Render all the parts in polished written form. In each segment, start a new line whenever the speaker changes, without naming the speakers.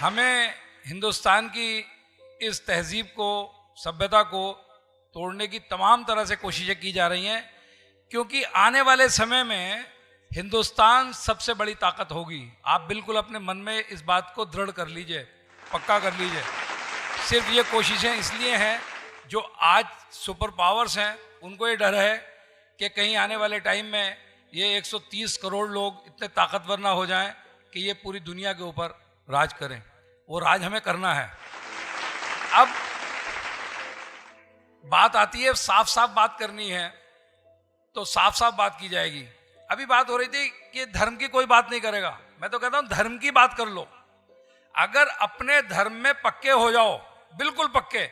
हमें हिंदुस्तान की इस तहजीब को, सभ्यता को तोड़ने की तमाम तरह से कोशिशें की जा रही हैं, क्योंकि आने वाले समय में हिंदुस्तान सबसे बड़ी ताकत होगी। आप बिल्कुल अपने मन में इस बात को दृढ़ कर लीजिए, पक्का कर लीजिए। सिर्फ ये कोशिशें इसलिए हैं, जो आज सुपर पावर्स हैं उनको ये डर है कि कहीं आने वाले टाइम में ये 130 करोड़ लोग इतने ताकतवर ना हो जाएं कि ये पूरी दुनिया के ऊपर राज करें। वो राज हमें करना है। अब बात आती है, साफ साफ बात करनी है तो साफ साफ बात की जाएगी। अभी बात हो रही थी कि धर्म की कोई बात नहीं करेगा। मैं तो कहता हूं धर्म की बात कर लो। अगर अपने धर्म में पक्के हो जाओ, बिल्कुल पक्के,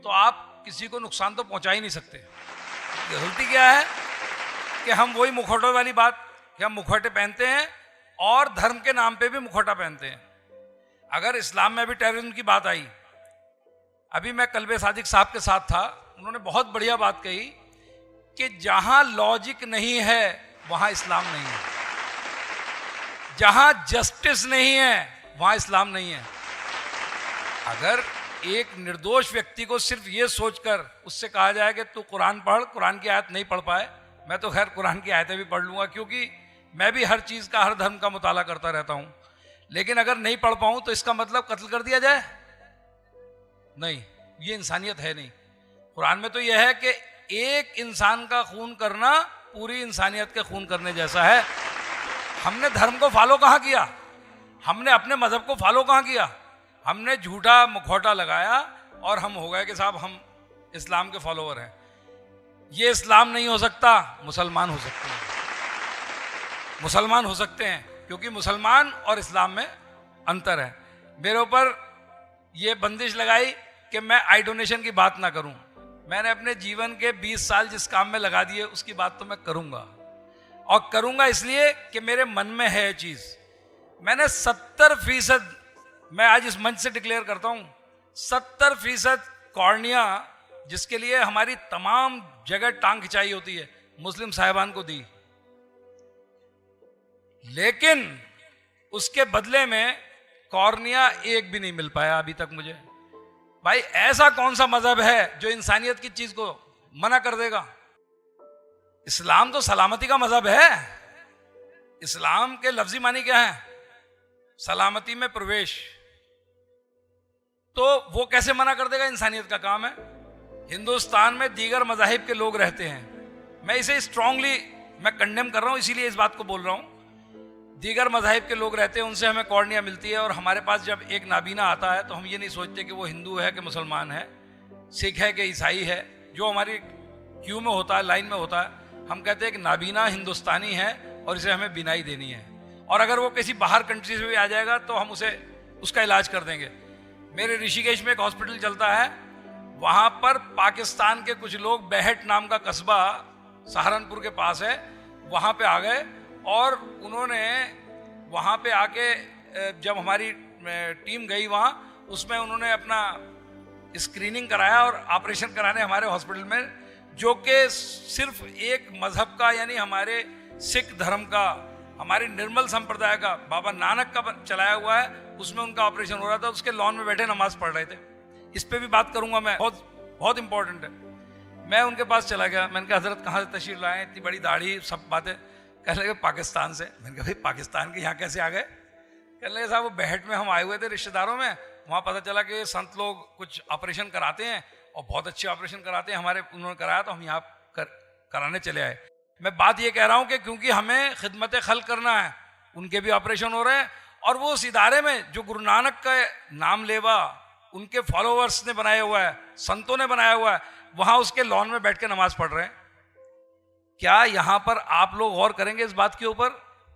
तो आप किसी को नुकसान तो पहुंचा ही नहीं सकते। गलती क्या है कि हम वही मुखौटों वाली बात कि हम मुखौटे पहनते हैं और धर्म के नाम पे भी मुखौटा पहनते हैं। अगर इस्लाम में भी टेररिज्म की बात आई, अभी मैं कल्बे सादिक साहब के साथ था, उन्होंने बहुत बढ़िया बात कही कि जहां लॉजिक नहीं है वहां इस्लाम नहीं है, जहां जस्टिस नहीं है वहां इस्लाम नहीं है। अगर एक निर्दोष व्यक्ति को सिर्फ ये सोचकर उससे कहा जाए कि तू कुरान पढ़, कुरान की आयत नहीं पढ़ पाए, मैं तो खैर कुरान की आयतें भी पढ़ लूंगा, क्योंकि मैं भी हर चीज का, हर धर्म का मुताला करता रहता हूं। लेकिन अगर नहीं पढ़ पाऊं तो इसका मतलब कत्ल कर दिया जाए? नहीं, ये इंसानियत है नहीं। कुरान में तो यह है कि एक इंसान का खून करना पूरी इंसानियत के खून करने जैसा है। हमने धर्म को फॉलो कहां किया? हमने अपने मजहब को फॉलो कहां किया? हमने झूठा मुखौटा लगाया और हम हो गए कि साहब हम इस्लाम के फॉलोवर हैं। ये इस्लाम नहीं हो सकता, मुसलमान हो सकते हैं। मुसलमान हो सकते हैं क्योंकि मुसलमान और इस्लाम में अंतर है। मेरे ऊपर ये बंदिश लगाई कि मैं आई डोनेशन की बात ना करूं। मैंने अपने जीवन के 20 साल जिस काम में लगा दिए उसकी बात तो मैं करूंगा, और करूंगा इसलिए कि मेरे मन में है ये चीज। मैंने 70%, मैं आज इस मंच से डिक्लेयर करता हूं, 70% कॉर्निया जिसके लिए हमारी तमाम जगह टांग खिंचाई होती है, मुस्लिम साहिबान को दी। लेकिन उसके बदले में कॉर्निया एक भी नहीं मिल पाया अभी तक मुझे। भाई ऐसा कौन सा मजहब है जो इंसानियत की चीज को मना कर देगा? इस्लाम तो सलामती का मजहब है। इस्लाम के लफ्जी मानी क्या है? सलामती में प्रवेश। तो वो कैसे मना कर देगा? इंसानियत का काम है। हिंदुस्तान में दीगर मजाहिब के लोग रहते हैं। मैं इसे स्ट्रांगली मैं कंडेम कर रहा हूं, इसीलिए इस बात को बोल रहा हूं। दीगर मजाहिब के लोग रहते हैं, उनसे हमें कॉर्निया मिलती है, और हमारे पास जब एक नाबीना आता है तो हम ये नहीं सोचते कि वो हिंदू है कि मुसलमान है, सिख है कि ईसाई है। जो हमारी क्यू में होता है, लाइन में होता है, हम कहते हैं कि नाबीना हिंदुस्तानी है और इसे हमें बिनाई देनी है, और अगर वो किसी बाहर कंट्री से भी आ जाएगा तो हम उसे उसका इलाज कर देंगे। मेरे ऋषिकेश में एक हॉस्पिटल चलता है, वहाँ पर पाकिस्तान के कुछ लोग, बेहट नाम का कस्बा सहारनपुर के पास है, वहाँ पे आ गए और उन्होंने वहाँ पे आके, जब हमारी टीम गई वहाँ, उसमें उन्होंने अपना स्क्रीनिंग कराया और ऑपरेशन कराने हमारे हॉस्पिटल में, जो कि सिर्फ एक मजहब का, यानी हमारे सिख धर्म का, हमारे निर्मल संप्रदाय का, बाबा नानक का चलाया हुआ है, उसमें उनका ऑपरेशन हो रहा था। उसके लॉन में बैठे नमाज पढ़ रहे थे। इस पे भी बात करूंगा मैं, बहुत बहुत इंपॉर्टेंट है। मैं उनके पास चला गया, मैंने कहा हजरत कहाँ से तशरीफ लाए, इतनी बड़ी दाढ़ी, सब बातें। कहने लगे पाकिस्तान से। मैंने कहा भाई पाकिस्तान के यहाँ कैसे आ गए? कहने लगे साहब वो बेहट में हम आए हुए थे रिश्तेदारों में, वहाँ पता चला कि संत लोग कुछ ऑपरेशन कराते हैं और बहुत अच्छे ऑपरेशन कराते हैं, हमारे उन्होंने कराया तो हम यहाँ कराने चले आए। मैं बात ये कह रहा हूँ कि क्योंकि हमें खिदमत खल्क करना है, उनके भी ऑपरेशन हो रहे हैं, और वो उस इदारे में जो गुरु नानक का नाम लेवा उनके फॉलोअर्स ने बनाया हुआ है, संतों ने बनाया हुआ है, वहां उसके लॉन में बैठ के नमाज पढ़ रहे हैं। क्या यहां पर आप लोग गौर करेंगे इस बात के ऊपर?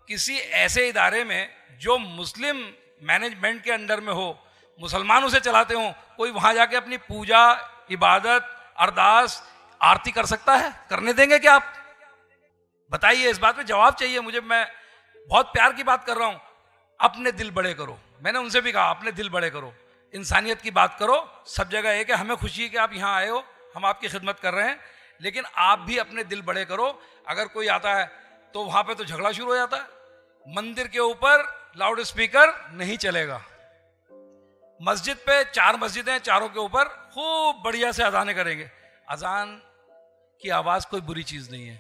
किसी ऐसे इदारे में जो मुस्लिम मैनेजमेंट के अंडर में हो, मुसलमान उसे चलाते हो, कोई वहां जाके अपनी पूजा, इबादत, अरदास, आरती कर सकता है? करने देंगे क्या आप? बताइए, इस बात पे जवाब चाहिए मुझे। मैं बहुत प्यार की बात कर रहा हूं। अपने दिल बड़े करो। मैंने उनसे भी कहा अपने दिल बड़े करो, इंसानियत की बात करो। सब जगह एक है, हमें खुशी है कि आप यहाँ आए हो, हम आपकी खिदमत कर रहे हैं, लेकिन आप भी अपने दिल बड़े करो। अगर कोई आता है तो वहां पे तो झगड़ा शुरू हो जाता है। मंदिर के ऊपर लाउड स्पीकर नहीं चलेगा, मस्जिद पे 4 मस्जिदें, चारों के ऊपर खूब बढ़िया से अजानें करेंगे। अजान की आवाज कोई बुरी चीज नहीं है,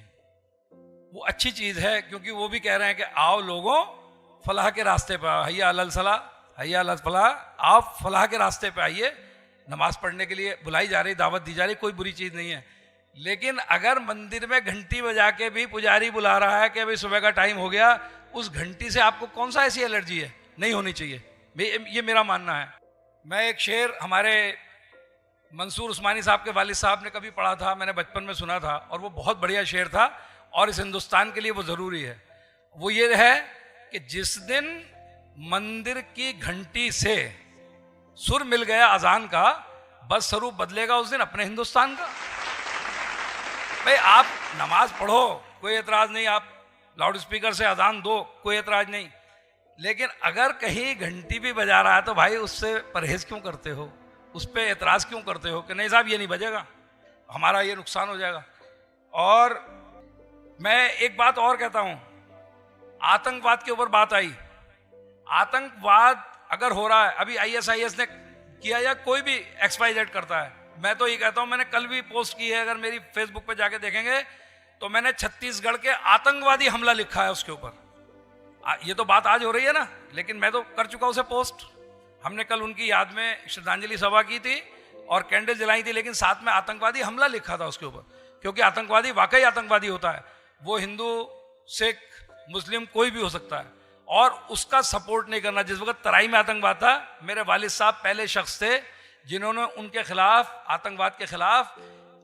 वो अच्छी चीज है, क्योंकि वो भी कह रहे हैं कि आओ लोगों फलाह के रास्ते पे आओ, हैया अलल सलाह हैया अलल फलाह, आप फलाह के रास्ते पे आइए। नमाज पढ़ने के लिए बुलाई जा रही, दावत दी जा रही, कोई बुरी चीज नहीं है। लेकिन अगर मंदिर में घंटी बजा के भी पुजारी बुला रहा है कि अभी सुबह का टाइम हो गया, उस घंटी से आपको कौन सा ऐसी एलर्जी है? नहीं होनी चाहिए। ये मेरा मानना है। मैं एक शेर हमारे मंसूर उस्मानी साहब के वालिद साहब ने कभी पढ़ा था, मैंने बचपन में सुना था, और वो बहुत बढ़िया शेर था और इस हिंदुस्तान के लिए वो ज़रूरी है। वो ये है कि जिस दिन मंदिर की घंटी से सुर मिल गया अजान का, बस स्वरूप बदलेगा उस दिन अपने हिंदुस्तान का। भाई आप नमाज पढ़ो, कोई एतराज़ नहीं, आप लाउड स्पीकर से अजान दो, कोई एतराज़ नहीं, लेकिन अगर कहीं घंटी भी बजा रहा है तो भाई उससे परहेज क्यों करते हो? उस पर एतराज़ क्यों करते हो कि नहीं साहब ये नहीं बजेगा, हमारा ये नुकसान हो जाएगा। और मैं एक बात और कहता हूं, आतंकवाद के ऊपर बात आई। आतंकवाद अगर हो रहा है, अभी ISIS ने किया या कोई भी XYZ करता है, मैं तो ये कहता हूं, मैंने कल भी पोस्ट की है, अगर मेरी फेसबुक पे जाके देखेंगे तो मैंने छत्तीसगढ़ के आतंकवादी हमला लिखा है उसके ऊपर। ये तो बात आज हो रही है ना, लेकिन मैं तो कर चुका उसे पोस्ट। हमने कल उनकी याद में श्रद्धांजलि सभा की थी और कैंडल जलाई थी, लेकिन साथ में आतंकवादी हमला लिखा था उसके ऊपर, क्योंकि आतंकवादी वाकई आतंकवादी होता है। वो हिंदू, सिख, मुस्लिम कोई भी हो सकता है, और उसका सपोर्ट नहीं करना। जिस वक्त तराई में आतंकवाद था, मेरे वालिद साहब पहले शख्स थे जिन्होंने उनके खिलाफ, आतंकवाद के खिलाफ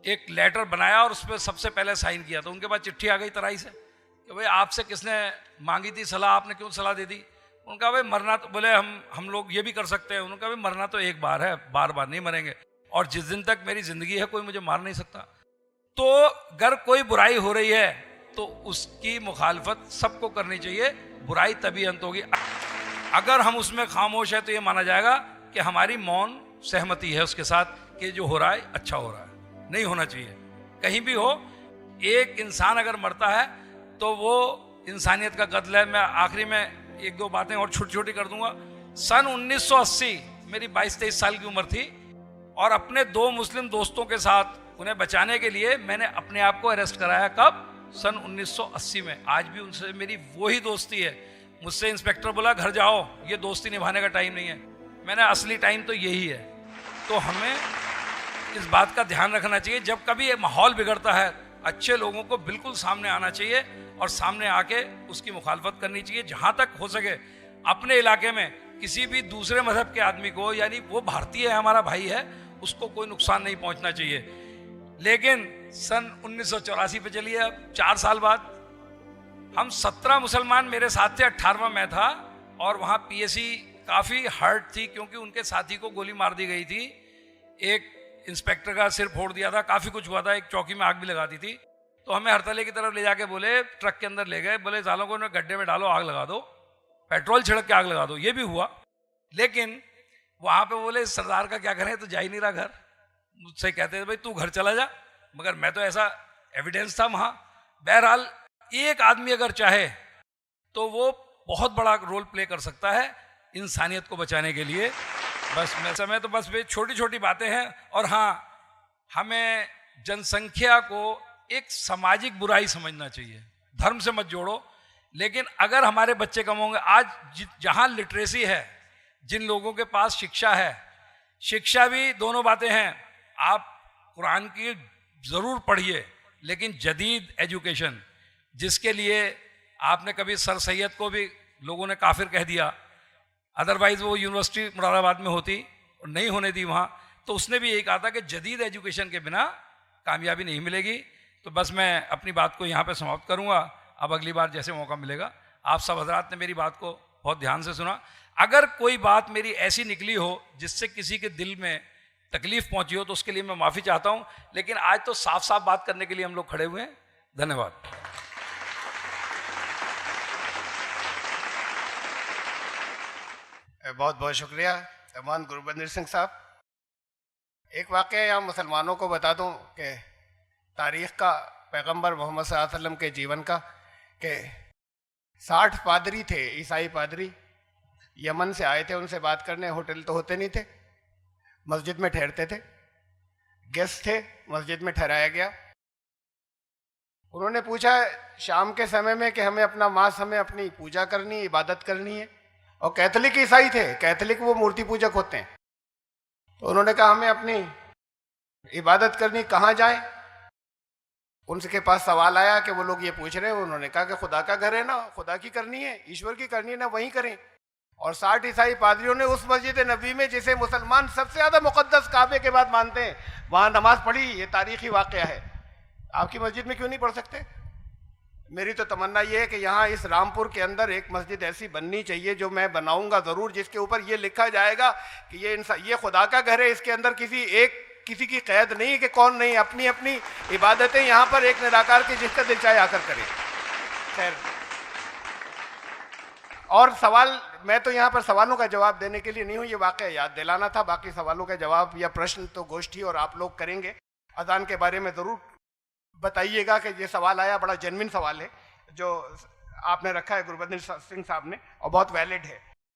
एक लेटर बनाया और उस पर सबसे पहले साइन किया। तो उनके पास चिट्ठी आ गई तराई से कि भाई आपसे किसने मांगी थी सलाह, आपने क्यों सलाह दे दी? उनका भाई मरना तो, बोले हम लोग ये भी कर सकते हैं। उनका भाई मरना तो एक बार है, बार बार नहीं मरेंगे, और जिस दिन तक मेरी जिंदगी है कोई मुझे मार नहीं सकता। तो अगर कोई बुराई हो रही है तो उसकी मुखालफत सबको करनी चाहिए, बुराई तभी अंत होगी। अगर हम उसमें खामोश है तो ये माना जाएगा कि हमारी मौन सहमति है उसके साथ कि जो हो रहा है अच्छा हो रहा है। नहीं होना चाहिए। कहीं भी हो, एक इंसान अगर मरता है तो वो इंसानियत का कत्ल है। मैं आखिरी में एक दो बातें और छोटी छोटी कर दूंगा। सन 1980 मेरी 22-23 साल की उम्र थी, और अपने 2 मुस्लिम दोस्तों के साथ उन्हें बचाने के लिए मैंने अपने आप को अरेस्ट कराया। कब? सन 1980 में। आज भी उनसे मेरी वही दोस्ती है। मुझसे इंस्पेक्टर बोला घर जाओ, ये दोस्ती निभाने का टाइम नहीं है। मैंने असली टाइम तो यही है। तो हमें इस बात का ध्यान रखना चाहिए, जब कभी ये माहौल बिगड़ता है, अच्छे लोगों को बिल्कुल सामने आना चाहिए और सामने आके उसकी मुखालफत करनी चाहिए। जहाँ तक हो सके अपने इलाके में किसी भी दूसरे मजहब के आदमी को, यानी वो भारतीय है, हमारा भाई है, उसको कोई नुकसान नहीं पहुंचना चाहिए। लेकिन सन 1984 पे चलिए, अब 4 साल बाद हम 17 मुसलमान मेरे साथ थे, 18वां मैं था, और वहाँ PSC काफ़ी हर्ट थी क्योंकि उनके साथी को गोली मार दी गई थी, एक इंस्पेक्टर का सिर फोड़ दिया था, काफ़ी कुछ हुआ था, एक चौकी में आग भी लगा दी थी। तो हमें हरतले की तरफ ले जाके बोले, ट्रक के अंदर ले गए, बोले सालों को उन्हें गड्ढे में डालो, आग लगा दो, पेट्रोल छिड़क के आग लगा दो। ये भी हुआ, लेकिन वहाँ पे बोले सरदार का क्या करें, तो जा ही नहीं रहा घर। मुझसे कहते थे भाई तू घर चला जा, मगर मैं तो, ऐसा एविडेंस था वहाँ। बहरहाल एक आदमी अगर चाहे तो वो बहुत बड़ा रोल प्ले कर सकता है इंसानियत को बचाने के लिए। बस मैं समय तो बस वे छोटी छोटी बातें हैं। और हाँ, हमें जनसंख्या को एक सामाजिक बुराई समझना चाहिए, धर्म से मत जोड़ो। लेकिन अगर हमारे बच्चे कम होंगे, आज जहाँ लिटरेसी है, जिन लोगों के पास शिक्षा है, शिक्षा भी दोनों बातें हैं। आप कुरान की ज़रूर पढ़िए, लेकिन जदीद एजुकेशन, जिसके लिए आपने कभी सर सैयद को भी लोगों ने काफिर कह दिया, अदरवाइज वो यूनिवर्सिटी मुरादाबाद में होती और नहीं होने दी वहाँ, तो उसने भी यही कहा था कि जदीद एजुकेशन के बिना कामयाबी नहीं मिलेगी। तो बस मैं अपनी बात को यहाँ पे समाप्त करूँगा। अब अगली बार जैसे मौका मिलेगा, आप सब हजरात ने मेरी बात को बहुत ध्यान से सुना। अगर कोई बात मेरी ऐसी निकली हो जिससे किसी के दिल में तकलीफ पहुंची हो तो उसके लिए मैं माफ़ी चाहता हूं। लेकिन आज तो साफ साफ बात करने के लिए हम लोग खड़े हुए हैं। धन्यवाद।
बहुत बहुत शुक्रिया अमान गुरबंदर सिंह साहब। एक वाक़या यहाँ मुसलमानों को बता दूं कि तारीख़ का, पैगंबर मोहम्मद सल्लल्लाहु अलैहि वसल्लम के जीवन का, कि 60 पादरी थे, ईसाई पादरी, यमन से आए थे उनसे बात करने। होटल तो होते नहीं थे, मस्जिद में ठहरते थे, गेस्ट थे, मस्जिद में ठहराया गया। उन्होंने पूछा शाम के समय में कि हमें अपना मास, हमें अपनी पूजा करनी, इबादत करनी है। और कैथोलिक ईसाई थे, कैथोलिक वो मूर्ति पूजक होते हैं। तो उन्होंने कहा हमें अपनी इबादत करनी, कहाँ जाए? उनके पास सवाल आया कि वो लोग ये पूछ रहे हैं। उन्होंने कहा कि खुदा का घर है ना, खुदा की करनी है, ईश्वर की करनी है ना, वहीं करें। और 60 ईसाई पादरियों ने उस मस्जिद नबी में, जिसे मुसलमान सबसे ज्यादा मुकद्दस काबे के बाद मानते हैं, वहां नमाज पढ़ी। ये तारीखी वाकया है। आपकी मस्जिद में क्यों नहीं पढ़ सकते? मेरी तो तमन्ना ये है कि यहाँ इस रामपुर के अंदर एक मस्जिद ऐसी बननी चाहिए, जो मैं बनाऊंगा जरूर, जिसके ऊपर ये लिखा जाएगा कि ये खुदा का घर है। इसके अंदर किसी की कैद नहीं है कि कौन नहीं, अपनी अपनी इबादतें यहाँ पर एक निराकार की जिसका दिल चाहे आकर करे। खैर, और सवाल, मैं तो यहाँ पर सवालों का जवाब देने के लिए नहीं हूँ, ये वाकया याद दिलाना था। बाकी सवालों का जवाब या प्रश्न तो गोष्ठी और आप लोग करेंगे। अजान के बारे में जरूर बताइएगा कि ये सवाल आया, बड़ा जेन्युइन सवाल है जो आपने रखा है गुरबंदर सिंह साहब ने, और बहुत वैलिड है।